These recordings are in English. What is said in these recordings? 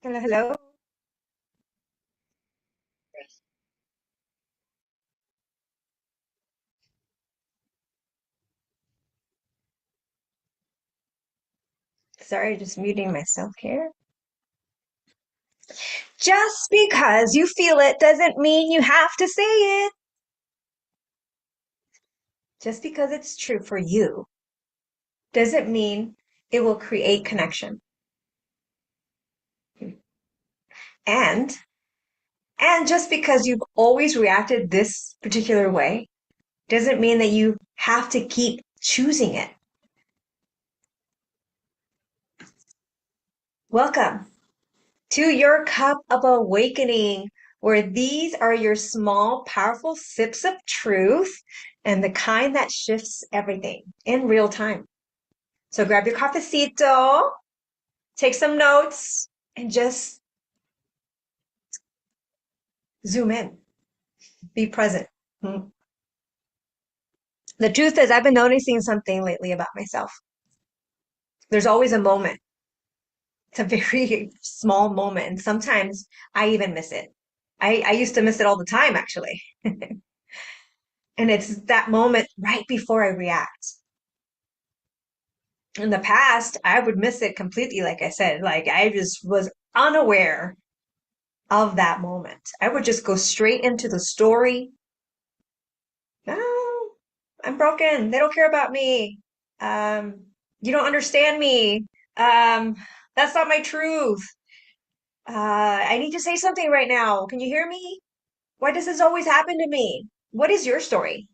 Hello, hello. Sorry, just muting myself here. Just because you feel it doesn't mean you have to say it. Just because it's true for you doesn't mean it will create connection. And and just because you've always reacted this particular way doesn't mean that you have to keep choosing it. Welcome to your cup of awakening, where these are your small, powerful sips of truth and the kind that shifts everything in real time. So grab your cafecito, take some notes, and just zoom in. Be present. The truth is, I've been noticing something lately about myself. There's always a moment. It's a very small moment, and sometimes I even miss it. I used to miss it all the time, actually. And it's that moment right before I react. In the past, I would miss it completely, like I said. Like I just was unaware of that moment. I would just go straight into the story. No, I'm broken. They don't care about me. Um, you don't understand me. Um, that's not my truth. I need to say something right now. Can you hear me? Why does this always happen to me? What is your story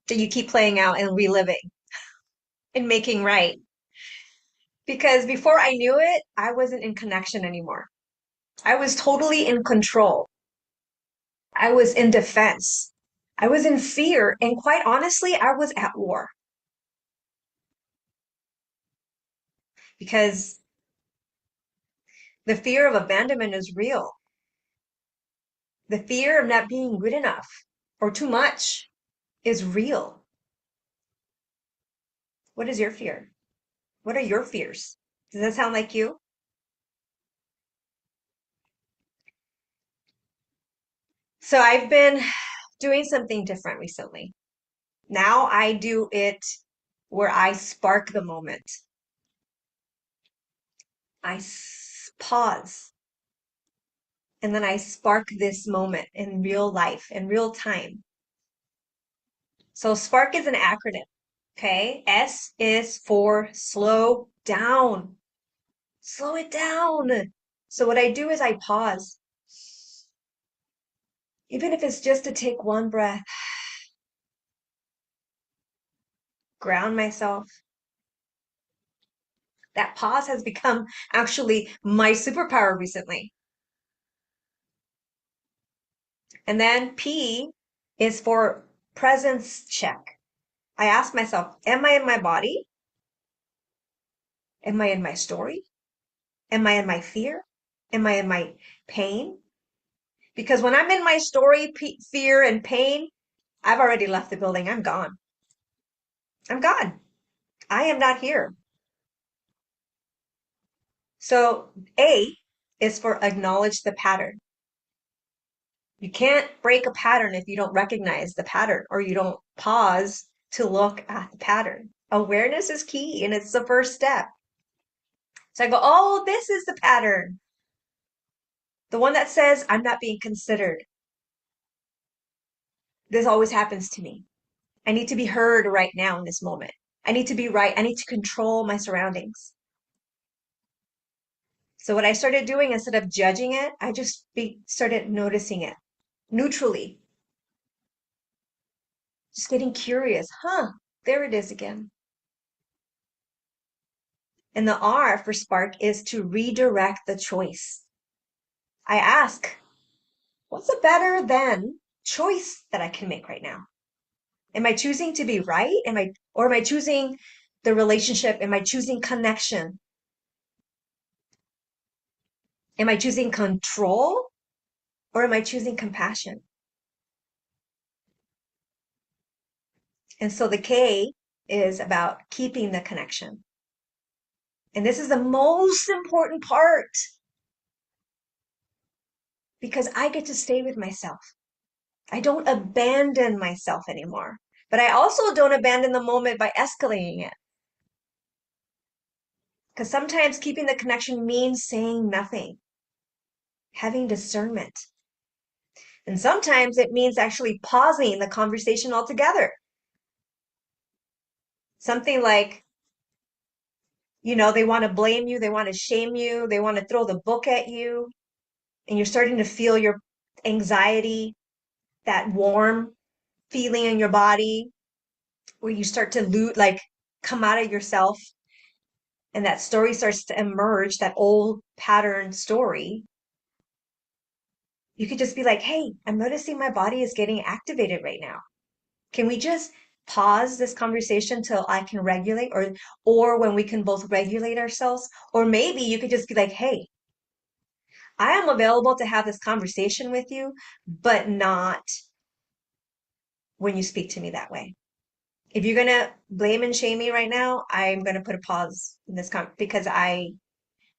that you keep playing out and reliving and making right? Because before I knew it, I wasn't in connection anymore. I was totally in control. I was in defense. I was in fear. And quite honestly, I was at war because the fear of abandonment is real. The fear of not being good enough or too much is real. What is your fear? What are your fears? Does that sound like you? So I've been doing something different recently. Now I do it where I spark the moment. Pause, and then I spark this moment in real life, in real time. So spark is an acronym. Okay. S is for slow down. Slow it down. So what I do is I pause, even if it's just to take one breath, ground myself. That pause has become actually my superpower recently. And then P is for presence check. I ask myself, am I in my body? Am I in my story? Am I in my fear? Am I in my pain? Because when I'm in my story, fear, and pain, I've already left the building. I'm gone. I'm gone. I am not here. So A is for acknowledge the pattern. You can't break a pattern if you don't recognize the pattern or you don't pause to look at the pattern. Awareness is key and it's the first step. So I go, oh, this is the pattern. The one that says I'm not being considered. This always happens to me. I need to be heard right now in this moment. I need to be right. I need to control my surroundings. So what I started doing, instead of judging it, I just started noticing it neutrally, just getting curious. Huh, there it is again. And the R for spark is to redirect the choice. I ask, what's a better than choice that I can make right now? Am I choosing to be right? Am I choosing the relationship? Am I choosing connection? Am I choosing control or am I choosing compassion? And so the K is about keeping the connection. And this is the most important part. because I get to stay with myself. I don't abandon myself anymore. But I also don't abandon the moment by escalating it. Because sometimes keeping the connection means saying nothing, having discernment. And sometimes it means actually pausing the conversation altogether. Something like, they want to blame you, they want to shame you, they want to throw the book at you, and you're starting to feel your anxiety, that warm feeling in your body where you start to come out of yourself, and that story starts to emerge, that old pattern story. You could just be like, hey, I'm noticing my body is getting activated right now. Can we just pause this conversation till I can regulate, or when we can both regulate ourselves? Or maybe you could just be like, hey, I am available to have this conversation with you, but not when you speak to me that way. If you're gonna blame and shame me right now, I'm gonna put a pause in this because I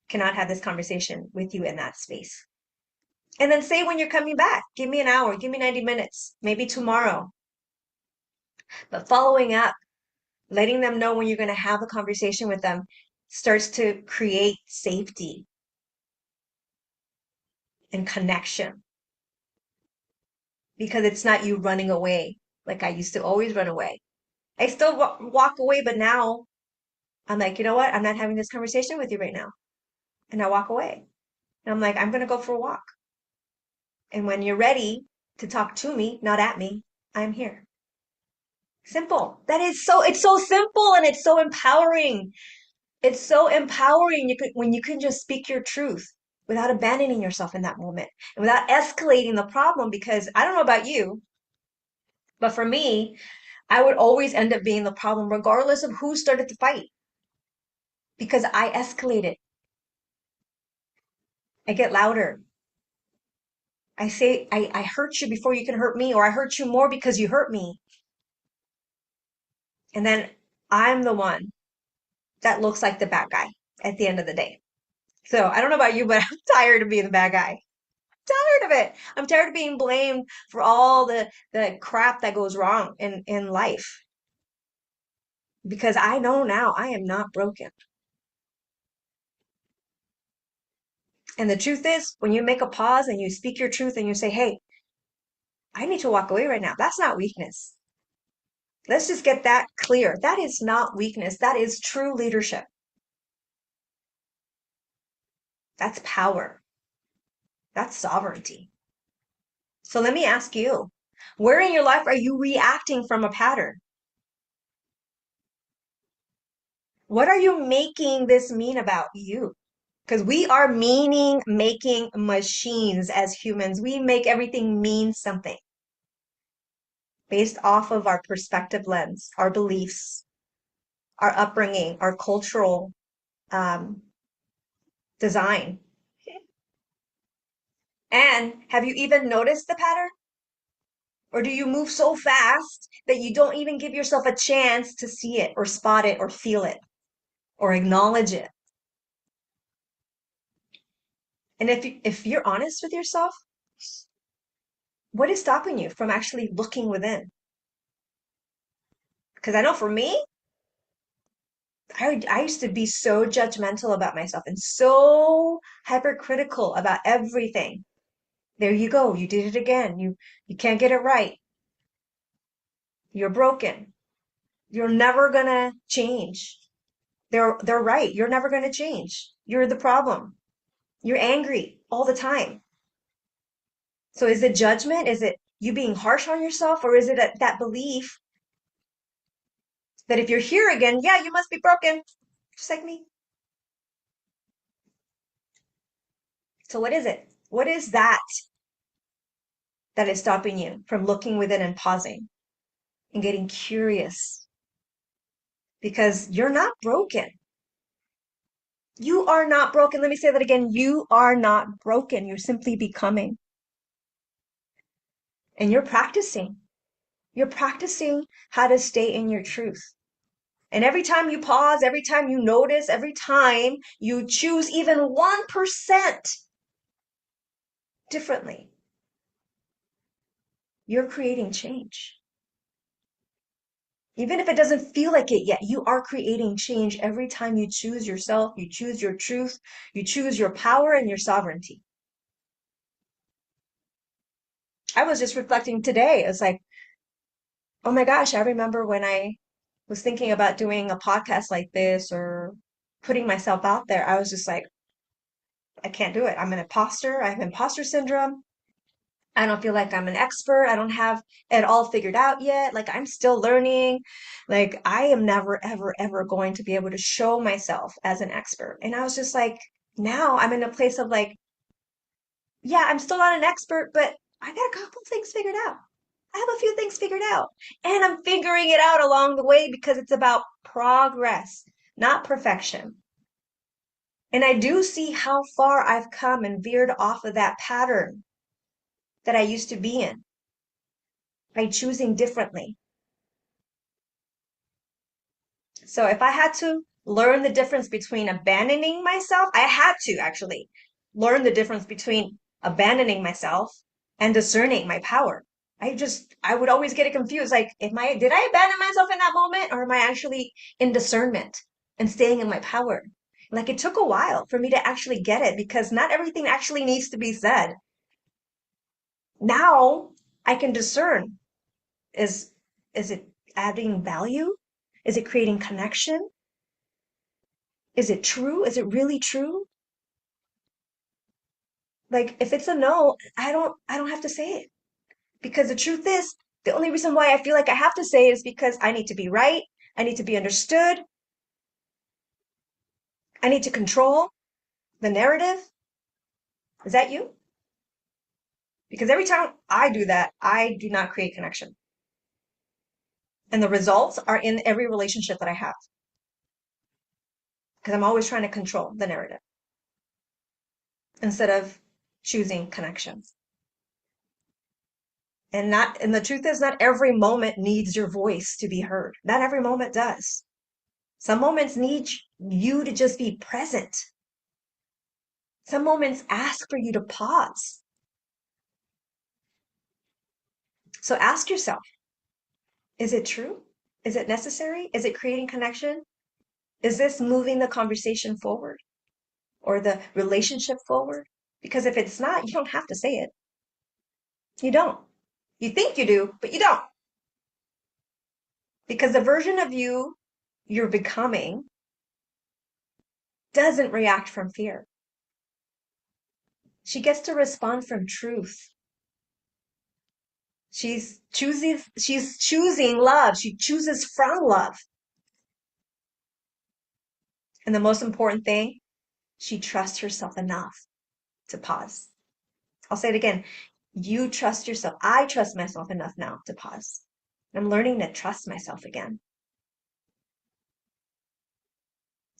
cannot have this conversation with you in that space. And then say when you're coming back, give me an hour, give me 90 minutes, maybe tomorrow. But following up, letting them know when you're going to have a conversation with them starts to create safety and connection, because it's not you running away like I used to always run away. I still walk away, but now I'm like, you know what? I'm not having this conversation with you right now. And I walk away. And I'm like, I'm going to go for a walk. And when you're ready to talk to me, not at me, I'm here. Simple. It's so simple and it's so empowering. It's so empowering when you can just speak your truth without abandoning yourself in that moment and without escalating the problem. Because I don't know about you, but for me, I would always end up being the problem regardless of who started the fight, because I escalated. I get louder. I say, I hurt you before you can hurt me, or I hurt you more because you hurt me. And then I'm the one that looks like the bad guy at the end of the day. So I don't know about you, but I'm tired of being the bad guy. Tired of it. I'm tired of being blamed for all the crap that goes wrong in life. Because I know now I am not broken. And the truth is, when you make a pause and you speak your truth and you say, hey, I need to walk away right now, that's not weakness. Let's just get that clear. That is not weakness. That is true leadership. That's power. That's sovereignty. So let me ask you, where in your life are you reacting from a pattern? What are you making this mean about you? Because we are meaning making machines as humans. We make everything mean something based off of our perspective lens, our beliefs, our upbringing, our cultural um, design. And have you even noticed the pattern? Or do you move so fast that you don't even give yourself a chance to see it or spot it or feel it or acknowledge it? And if you're honest with yourself, what is stopping you from actually looking within? Because I know for me, I used to be so judgmental about myself and so hypercritical about everything. There you go. You did it again. You can't get it right. You're broken. You're never gonna change. They're right. You're never gonna change. You're the problem. You're angry all the time. So is it judgment? Is it you being harsh on yourself? Or is it that belief that if you're here again, yeah, you must be broken, just like me? So what is it? What is that is stopping you from looking within and pausing and getting curious? Because you're not broken. You are not broken. Let me say that again. You are not broken. You're simply becoming. And you're practicing. You're practicing how to stay in your truth. And every time you pause, every time you notice, every time you choose even 1% differently, you're creating change. Even if it doesn't feel like it yet, you are creating change every time you choose yourself, you choose your truth, you choose your power and your sovereignty. I was just reflecting today. It's like, oh my gosh, I remember when I was thinking about doing a podcast like this or putting myself out there, I was just like, I can't do it. I'm an imposter. I have imposter syndrome. I don't feel like I'm an expert. I don't have it all figured out yet. Like I'm still learning. Like I am never, ever, ever going to be able to show myself as an expert. And I was just like, now I'm in a place of like, yeah, I'm still not an expert, but I got a couple things figured out. I have a few things figured out. And I'm figuring it out along the way because it's about progress, not perfection. And I do see how far I've come and veered off of that pattern that I used to be in by choosing differently. So if I had to learn the difference between abandoning myself, I had to actually learn the difference between abandoning myself and discerning my power. I would always get it confused. Like, did I abandon myself in that moment or am I actually in discernment and staying in my power? Like it took a while for me to actually get it because not everything actually needs to be said. Now I can discern is is it adding value? Is it creating connection? Is it true? Is it really true? Like if it's a no, I don't have to say it. Because the truth is, the only reason why I feel like I have to say it is because I need to be right. I need to be understood. I need to control the narrative. Is that you? Because every time I do that, I do not create connection. And the results are in every relationship that I have. Because I'm always trying to control the narrative instead of choosing connection. And the truth is not every moment needs your voice to be heard. Not every moment does. Some moments need you to just be present. Some moments ask for you to pause. So ask yourself, is it true? Is it necessary? Is it creating connection? Is this moving the conversation forward or the relationship forward? Because if it's not, you don't have to say it. You don't. You think you do, but you don't. Because the version of you're becoming doesn't react from fear. She gets to respond from truth. She's choosing love. She chooses from love. And the most important thing, she trusts herself enough to pause. I'll say it again. You trust yourself. I trust myself enough now to pause. I'm learning to trust myself again.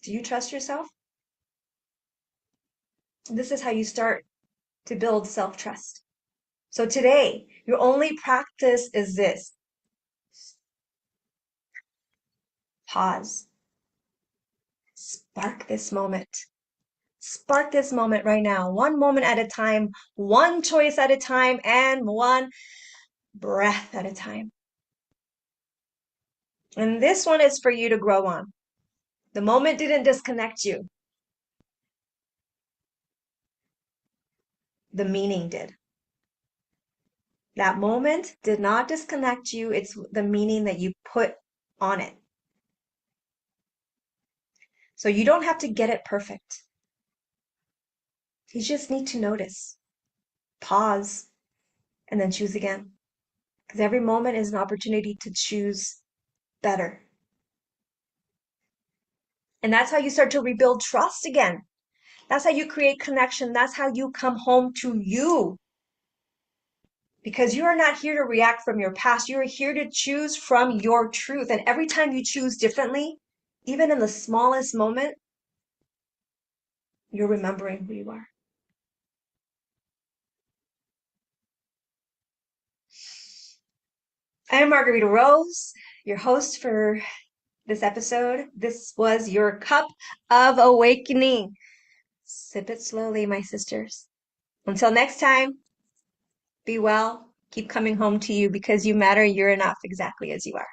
Do you trust yourself? This is how you start to build self-trust. So today, your only practice is this. Pause. Spark this moment. Spark this moment right now, one moment at a time, one choice at a time, and one breath at a time. And this one is for you to grow on. The moment didn't disconnect you. The meaning did. That moment did not disconnect you. It's the meaning that you put on it. So you don't have to get it perfect. You just need to notice, pause, and then choose again. Because every moment is an opportunity to choose better. And that's how you start to rebuild trust again. That's how you create connection. That's how you come home to you. Because you are not here to react from your past. You are here to choose from your truth. And every time you choose differently, even in the smallest moment, you're remembering who you are. I am Margarita Rose, your host for this episode. This was your cup of awakening. Sip it slowly, my sisters. Until next time, be well. Keep coming home to you because you matter. You're enough exactly as you are.